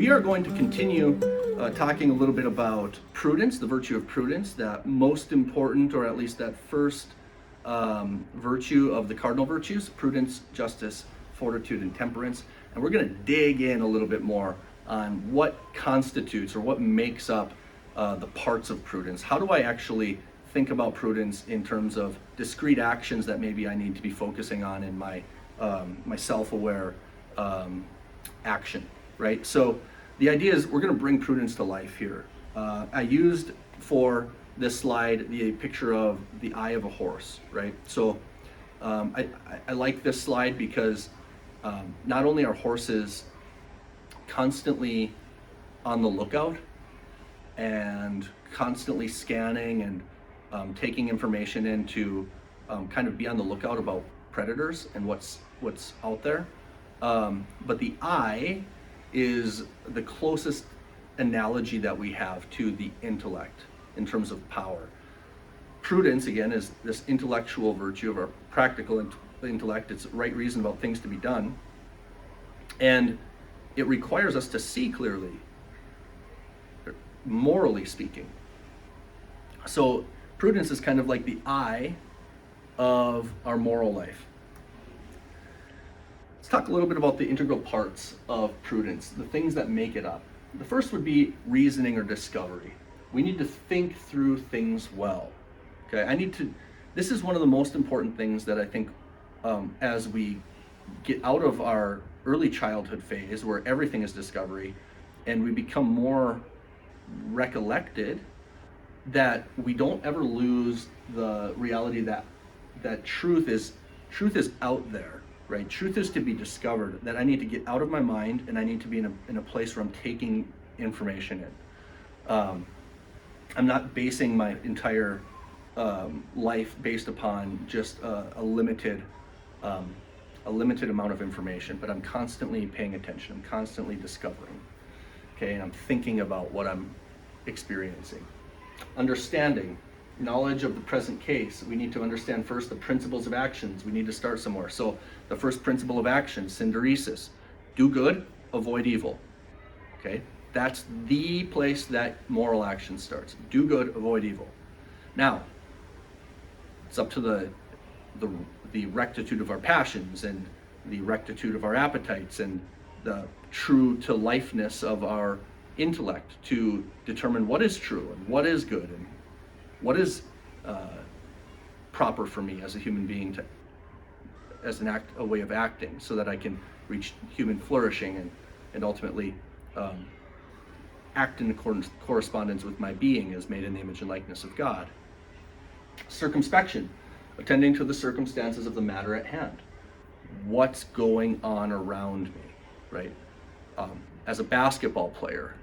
we are going to continue talking a little bit about prudence, the virtue of prudence, that most important, or at least that first virtue of the cardinal virtues: prudence, justice, fortitude, and temperance. And we're going to dig in a little bit more on what constitutes or what makes up the parts of prudence. How do I actually think about prudence in terms of discrete actions that maybe I need to be focusing on in my self-aware action, right? So the idea is we're going to bring prudence to life here. I used for this slide the picture of the eye of a horse, right? So I like this slide because not only are horses constantly on the lookout and constantly scanning and taking information in to kind of be on the lookout about predators and what's out there, but the eye is the closest analogy that we have to the intellect in terms of power. Prudence, again, is this intellectual virtue of our practical intellect. It's right reason about things to be done, and it requires us to see clearly, morally speaking. So prudence is kind of like the eye of our moral life. Let's talk a little bit about the integral parts of prudence, the things that make it up. The first would be reasoning or discovery. We need to think through things well. Okay, this is one of the most important things that I think as we get out of our early childhood phase where everything is discovery and we become more recollected, that we don't ever lose the reality that truth is out there, right? Truth is to be discovered, that I need to get out of my mind and I need to be in a place where I'm taking information in. I'm not basing my entire life based upon just a limited amount of information, but I'm constantly paying attention. I'm constantly discovering, okay? And I'm thinking about what I'm experiencing. Understanding, knowledge of the present case. We need to understand first the principles of actions. We need to start somewhere. So the first principle of action, synderesis, do good, avoid evil. Okay, that's the place that moral action starts. Do good, avoid evil. Now, it's up to the rectitude of our passions and the rectitude of our appetites and the true to lifeness of our intellect to determine what is true and what is good and what is proper for me as a human being as a way of acting, so that I can reach human flourishing and ultimately act in correspondence with my being as made in the image and likeness of God. Circumspection, attending to the circumstances of the matter at hand. What's going on around me, right? As a basketball player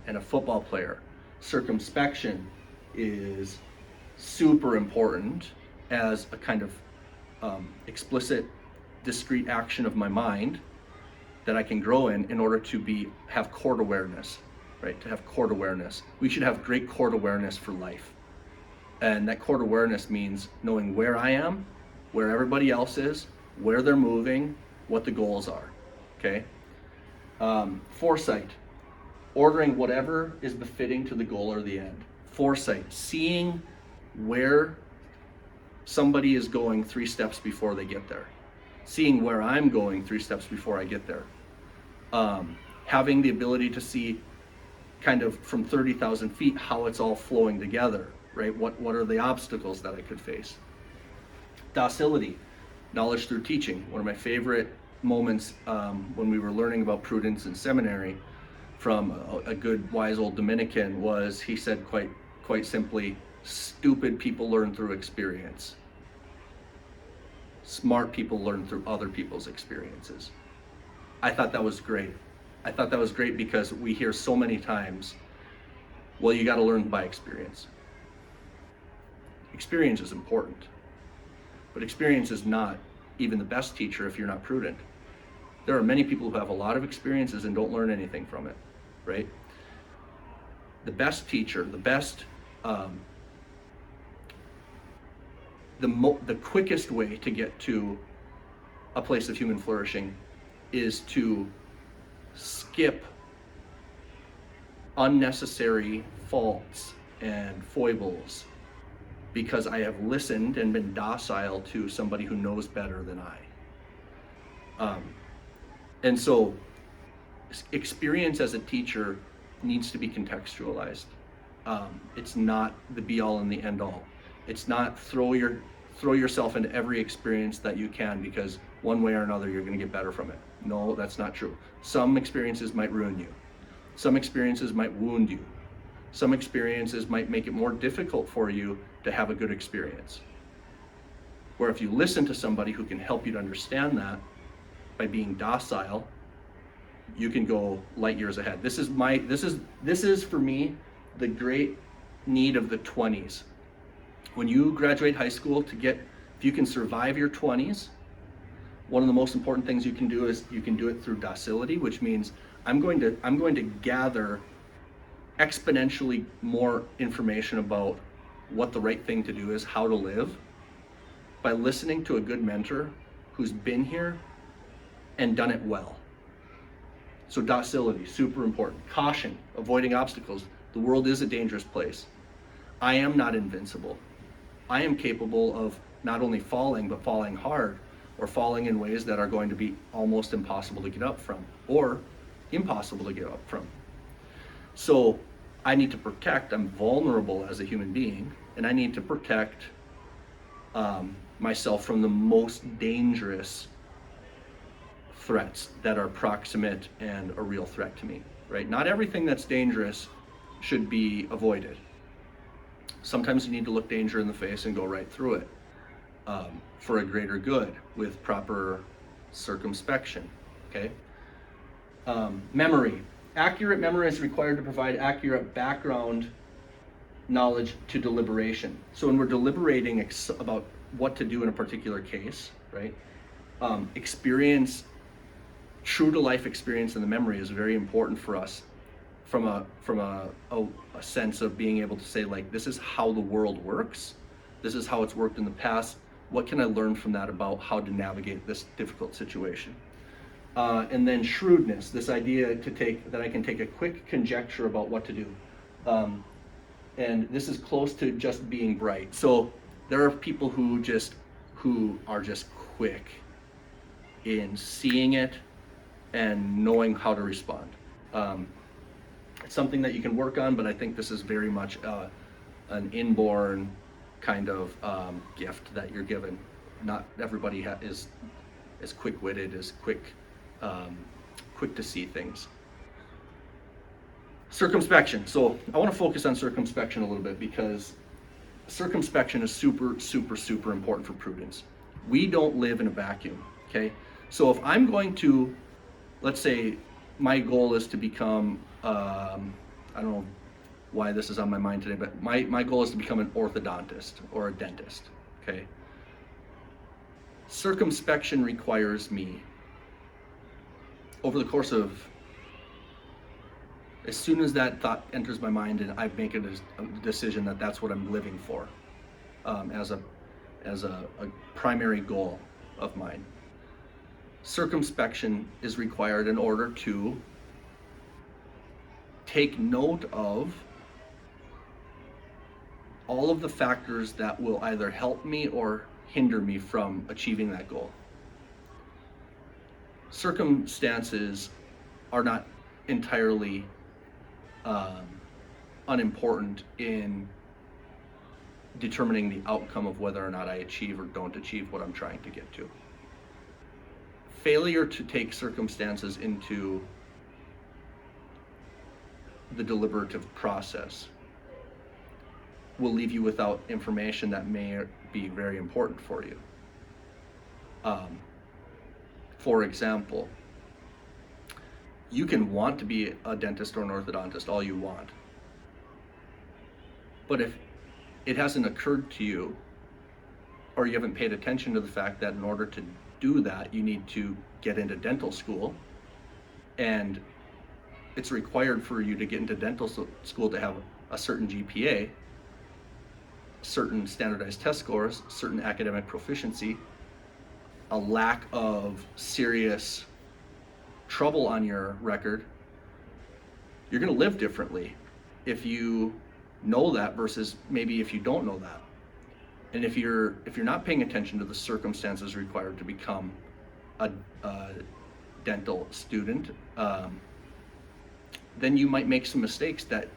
and a football player, circumspection is super important as a kind of explicit, discrete action of my mind that I can grow in order to have court awareness, right? To have court awareness. We should have great court awareness for life. And that court awareness means knowing where I am, where everybody else is, where they're moving, what the goals are, okay? Foresight, ordering whatever is befitting to the goal or the end. Foresight, seeing where somebody is going 3 steps before they get there. Seeing where I'm going 3 steps before I get there. Having the ability to see kind of from 30,000 feet how it's all flowing together, right? What are the obstacles that I could face? Docility, knowledge through teaching. One of my favorite moments when we were learning about prudence in seminary from a good, wise old Dominican was, he said quite simply, stupid people learn through experience. Smart people learn through other people's experiences. I thought that was great. I thought that was great because we hear so many times, well, you got to learn by experience. Experience is important, but experience is not even the best teacher if you're not prudent. There are many people who have a lot of experiences and don't learn anything from it, right? The best teacher, the best, the quickest way to get to a place of human flourishing is to skip unnecessary faults and foibles because I have listened and been docile to somebody who knows better than I. And so experience as a teacher needs to be contextualized. It's not the be all and the end all. It's not throw yourself into every experience that you can, because one way or another you're going to get better from it. No, that's not true. Some experiences might ruin you. Some experiences might wound you. Some experiences might make it more difficult for you to have a good experience. Where if you listen to somebody who can help you to understand that by being docile, you can go light years ahead. This is for me the great need of the 20s. When you graduate high school, if you can survive your 20s, one of the most important things you can do is you can do it through docility, which means I'm going to gather exponentially more information about what the right thing to do is, how to live, by listening to a good mentor who's been here and done it well. So docility, super important. Caution, avoiding obstacles. The world is a dangerous place. I am not invincible. I am capable of not only falling, but falling hard, or falling in ways that are going to be almost impossible to get up from, or impossible to get up from. So I need to protect, I'm vulnerable as a human being, and I need to protect myself from the most dangerous threats that are proximate and a real threat to me, right? Not everything that's dangerous should be avoided. Sometimes you need to look danger in the face and go right through it for a greater good with proper circumspection, okay? Memory. Accurate memory is required to provide accurate background knowledge to deliberation. So when we're deliberating about what to do in a particular case, right? True to life experience in the memory is very important for us from a sense of being able to say, like, this is how the world works. This is how it's worked in the past. What can I learn from that about how to navigate this difficult situation? And then shrewdness, this idea that I can take a quick conjecture about what to do. And this is close to just being bright. So there are people who are just quick in seeing it and knowing how to respond. It's something that you can work on, but I think this is very much an inborn kind of gift that you're given. Not everybody is as quick-witted, as quick to see things. Circumspection. So I want to focus on circumspection a little bit, because circumspection is super, super, super important for prudence. We don't live in a vacuum, okay? So if I'm going to, let's say my goal is to become, I don't know why this is on my mind today, but my goal is to become an orthodontist or a dentist, okay? Circumspection requires me, over the course of, as soon as that thought enters my mind and I make a decision that that's what I'm living for, as a primary goal of mine, circumspection is required in order to take note of all of the factors that will either help me or hinder me from achieving that goal. Circumstances are not entirely unimportant in determining the outcome of whether or not I achieve or don't achieve what I'm trying to get to. Failure to take circumstances into the deliberative process will leave you without information that may be very important for you. For example, you can want to be a dentist or an orthodontist all you want, but if it hasn't occurred to you, or you haven't paid attention to the fact that in order to do that, you need to get into dental school, and it's required for you to get into dental school to have a certain GPA, certain standardized test scores, certain academic proficiency, a lack of serious trouble on your record, you're going to live differently if you know that versus maybe if you don't know that. And if you're not paying attention to the circumstances required to become a dental student, then you might make some mistakes that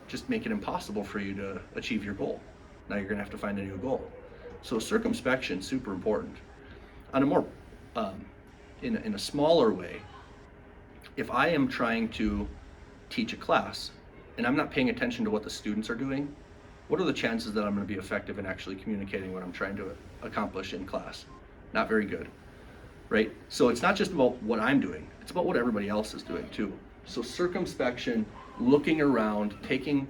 just make it impossible for you to achieve your goal. Now you're going to have to find a new goal. So circumspection, super important. On a more, in a smaller way, if I am trying to teach a class and I'm not paying attention to what the students are doing, what are the chances that I'm going to be effective in actually communicating what I'm trying to accomplish in class? Not very good, right? So it's not just about what I'm doing, it's about what everybody else is doing too. So circumspection, looking around, taking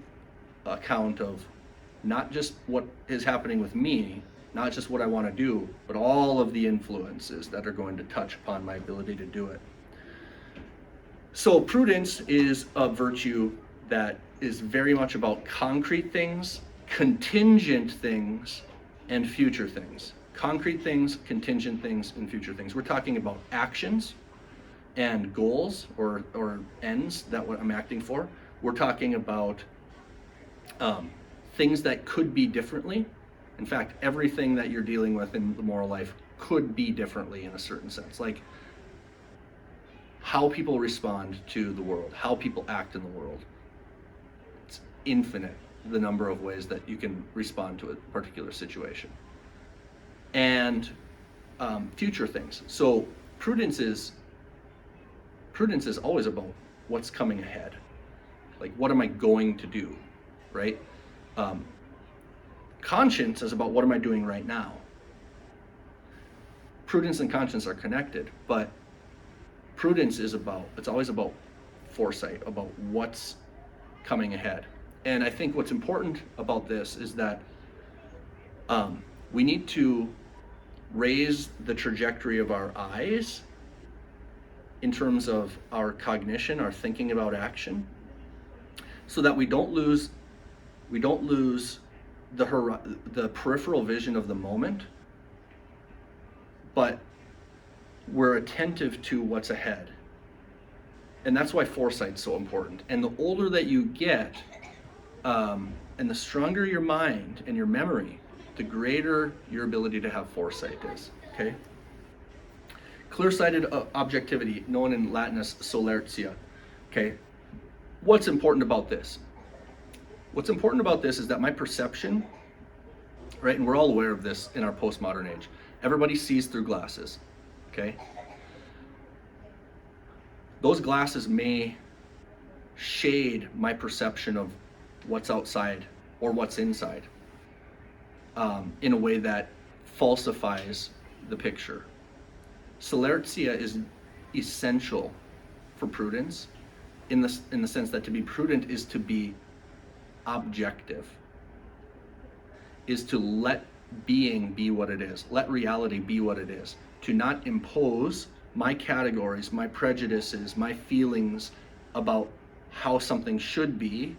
account of not just what is happening with me, not just what I want to do, but all of the influences that are going to touch upon my ability to do it. So prudence is a virtue that is very much about concrete things, contingent things, and future things. Concrete things, contingent things, and future things. We're talking about actions and goals or ends that what I'm acting for. We're talking about things that could be differently. In fact, everything that you're dealing with in the moral life could be differently in a certain sense. Like how people respond to the world, how people act in the world. It's infinite, the number of ways that you can respond to a particular situation. And future things. So prudence is always about what's coming ahead. Like, what am I going to do, right? Conscience is about what am I doing right now. Prudence and conscience are connected, but prudence is it's always about foresight, about what's coming ahead. And I think what's important about this is that we need to raise the trajectory of our eyes in terms of our cognition, our thinking about action, so that we don't lose the peripheral vision of the moment, but we're attentive to what's ahead. And that's why foresight's so important. And the older that you get, and the stronger your mind and your memory, the greater your ability to have foresight is, okay? Clear-sighted objectivity, known in Latin as solertia, okay? What's important about this? What's important about this is that my perception, right, and we're all aware of this in our postmodern age, everybody sees through glasses, okay? Those glasses may shade my perception of what's outside or what's inside in a way that falsifies the picture. Solertia is essential for prudence in the sense that to be prudent is to be objective, is to let being be what it is, let reality be what it is, to not impose my categories, my prejudices, my feelings about how something should be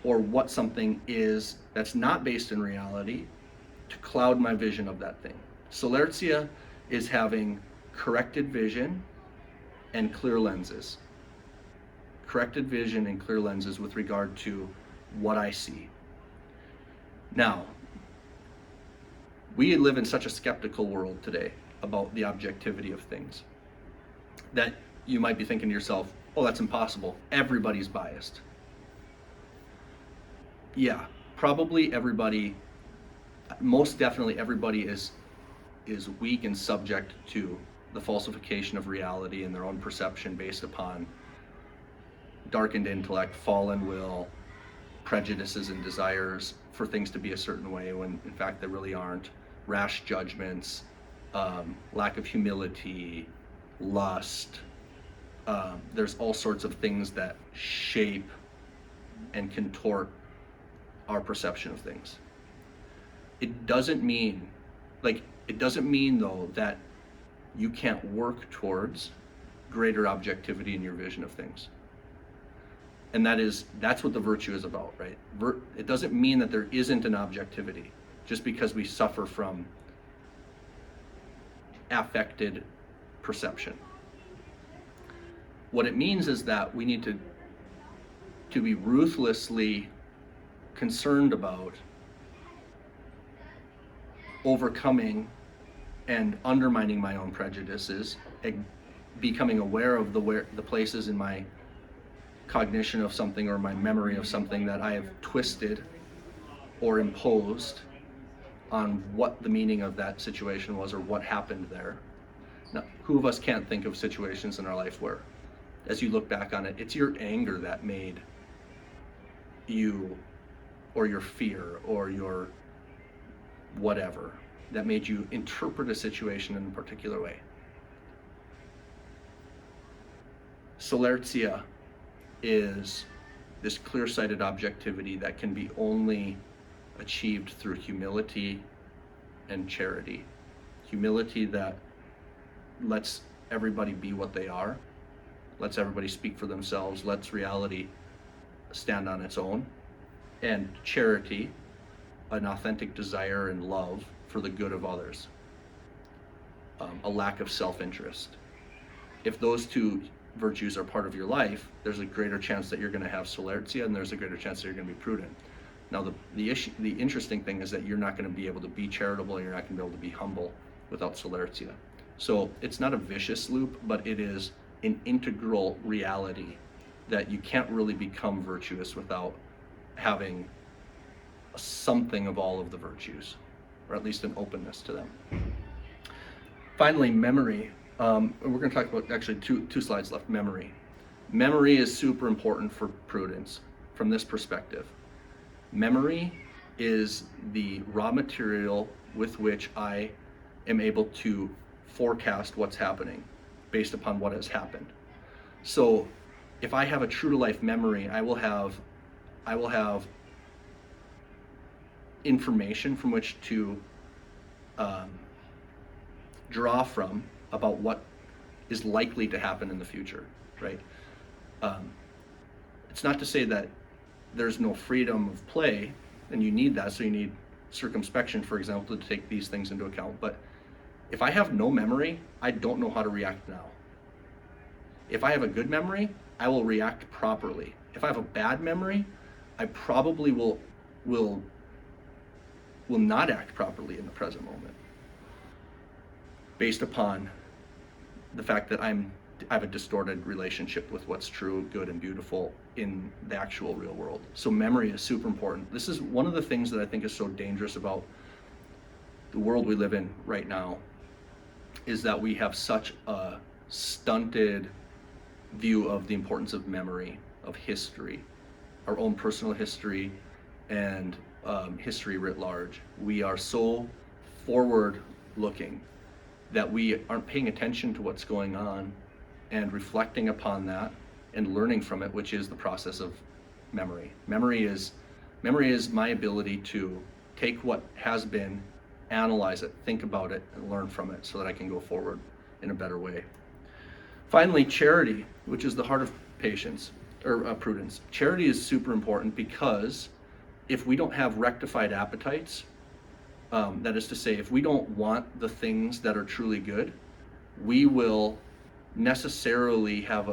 or what something is that's not based in reality, to cloud my vision of that thing. Solertia is having corrected vision and clear lenses. Corrected vision and clear lenses with regard to what I see. Now, we live in such a skeptical world today about the objectivity of things that you might be thinking to yourself, oh, that's impossible. Everybody's biased. Yeah, probably everybody, most definitely everybody is weak and subject to the falsification of reality and their own perception based upon darkened intellect, fallen will, prejudices and desires for things to be a certain way when in fact they really aren't, rash judgments, lack of humility, lust. There's all sorts of things that shape and contort our perception of things. It doesn't mean though that you can't work towards greater objectivity in your vision of things. And that's what the virtue is about, right? It doesn't mean that there isn't an objectivity just because we suffer from affected perception. What it means is that we need to be ruthlessly concerned about overcoming and undermining my own prejudices, becoming aware of the places in my cognition of something or my memory of something that I have twisted or imposed on what the meaning of that situation was or what happened there. Now, who of us can't think of situations in our life where, as you look back on it, it's your anger that made you, or your fear, or your whatever, that made you interpret a situation in a particular way. Solertia is this clear-sighted objectivity that can be only achieved through humility and charity. Humility that lets everybody be what they are, lets everybody speak for themselves, lets reality stand on its own, and charity, an authentic desire and love for the good of others, a lack of self-interest. If those two virtues are part of your life, there's a greater chance that you're going to have solertia, and there's a greater chance that you're going to be prudent. Now, the interesting thing is that you're not going to be able to be charitable, and you're not going to be able to be humble without solertia. So it's not a vicious loop, but it is an integral reality that you can't really become virtuous without having something of all of the virtues, or at least an openness to them. Finally, memory. We're going to talk about actually two slides left. Memory. Memory is super important for prudence from this perspective. Memory is the raw material with which I am able to forecast what's happening based upon what has happened. So if I have a true to life memory, I will have information from which to draw from about what is likely to happen in the future, right? It's not to say that there's no freedom of play, and you need that, so you need circumspection, for example, to take these things into account. But if I have no memory, I don't know how to react now. If I have a good memory, I will react properly. If I have a bad memory, I probably will not act properly in the present moment, based upon the fact that I have a distorted relationship with what's true, good, and beautiful in the actual real world. So memory is super important. This is one of the things that I think is so dangerous about the world we live in right now, is that we have such a stunted view of the importance of memory, of history, our own personal history, and history writ large. We are so forward looking that we aren't paying attention to what's going on and reflecting upon that and learning from it, which is the process of memory. Memory is my ability to take what has been, analyze it, think about it, and learn from it so that I can go forward in a better way. Finally, charity, which is the heart of patience, or prudence. Charity is super important because if we don't have rectified appetites, that is to say, if we don't want the things that are truly good, we will necessarily have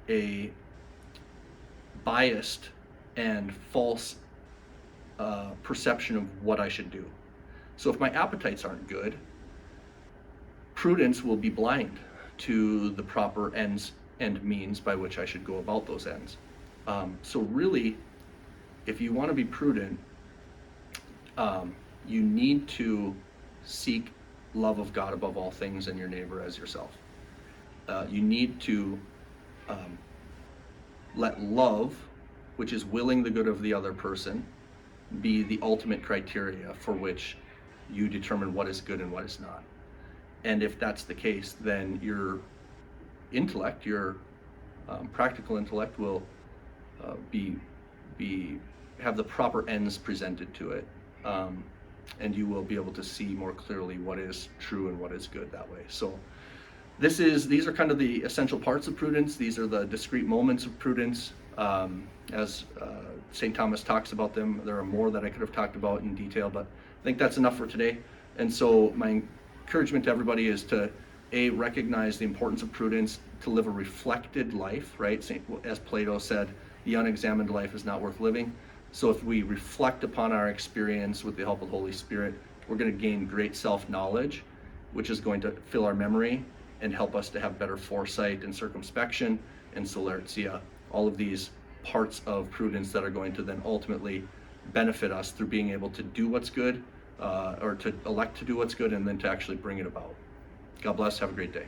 a biased and false perception of what I should do. So if my appetites aren't good, prudence will be blind to the proper ends and means by which I should go about those ends. So really, if you want to be prudent, you need to seek love of God above all things and your neighbor as yourself. You need to let love, which is willing the good of the other person, be the ultimate criteria for which you determine what is good and what is not. And if that's the case, then your intellect, your practical intellect, will have the proper ends presented to it, and you will be able to see more clearly what is true and what is good that way. So these are kind of the essential parts of prudence. These are the discrete moments of prudence. As St. Thomas talks about them, there are more that I could have talked about in detail, but I think that's enough for today. And so my encouragement to everybody is to recognize the importance of prudence, to live a reflected life, right? As Plato said, the unexamined life is not worth living. So if we reflect upon our experience with the help of the Holy Spirit, we're going to gain great self-knowledge, which is going to fill our memory and help us to have better foresight and circumspection and solertia, all of these parts of prudence that are going to then ultimately benefit us through being able to do what's good, or to elect to do what's good, and then to actually bring it about. God bless. Have a great day.